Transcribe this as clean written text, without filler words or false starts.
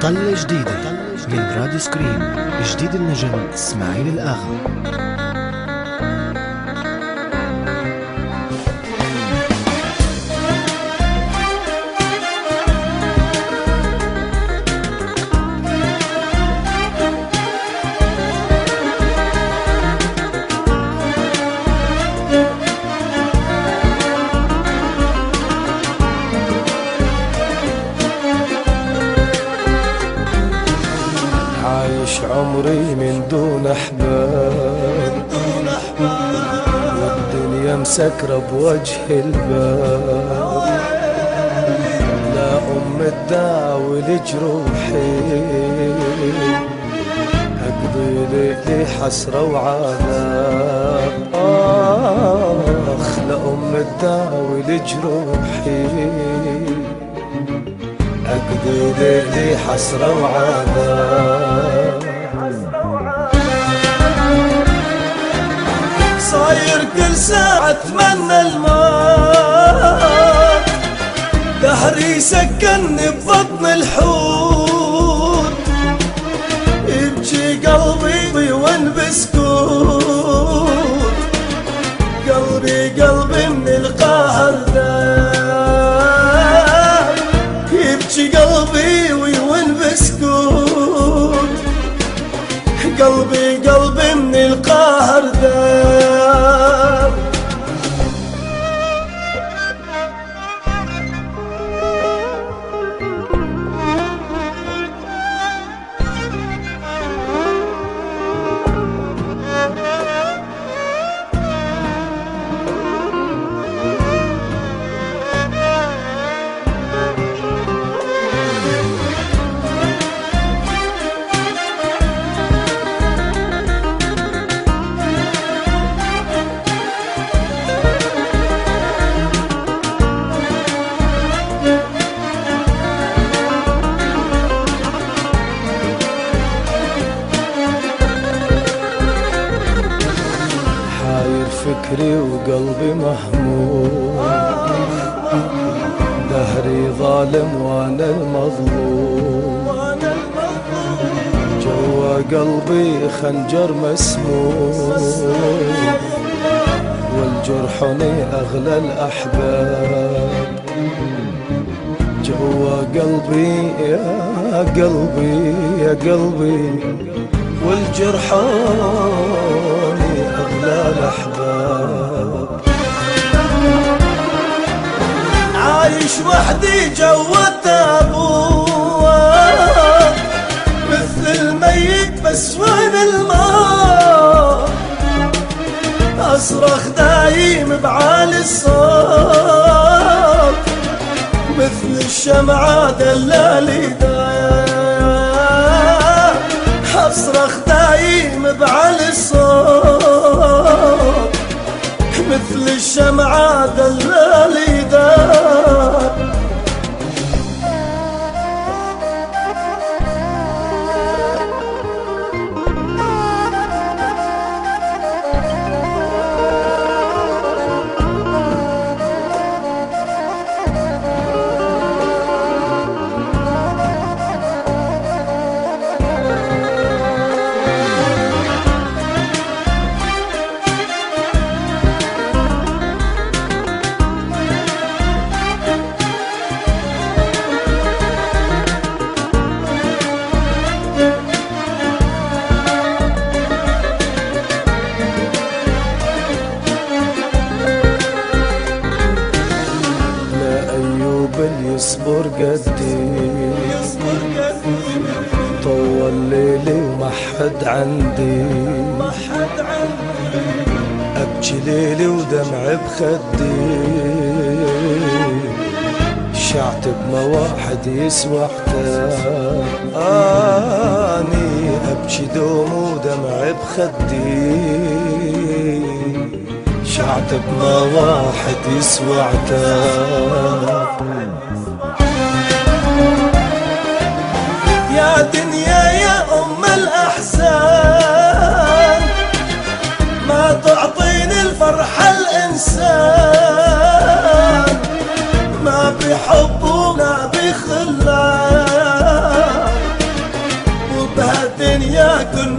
طلة جديدة من راديو سكريم، جديد النجم إسماعيل الآغا. عايش عمري من دون أحباب، والدنيا مسكرة بوجه الباب. لا تداوي لجروحي، أقضي لي حسرة وعذاب. لا تداوي لجروحي، أقضي لي حسرة وعذاب. صاير كل ساعة أتمنى الموت، دهري سكنني ببطن الحوت. يبكي قلبي وين بسكوت، قلبي من القهر ذاب. يبكي قلبي وين بسكوت، قلبي من القهر ذاب. فكري وقلبي مهموم، دهري ظالم وانا المظلوم. جوا قلبي خنجر مسموم، والجرحني اغلى الاحباب. جوا قلبي يا قلبي والجرحاني أغلى الأحباب. عايش وحدي جوا التابوت، مثل الميت بس وين الموت. أصرخ دايم بعالي الصوت، مثل الشمعة دلالي أصرخ دايم بعلي الصوت، مثل الشمعة دلالي دار. يصبر قدي، طول ليلي وما حد عندي. أبكي ليلي ودمع بخدي، شعت بما واحد يسوى عتاب. أني أبكي دوم ودمع بخدي، شعت بما واحد يسوى عتاب. يا دنيا يا أم الأحزان، ما تعطيني الفرحة الإنسان. ما بحب وما بخلان، ما كنا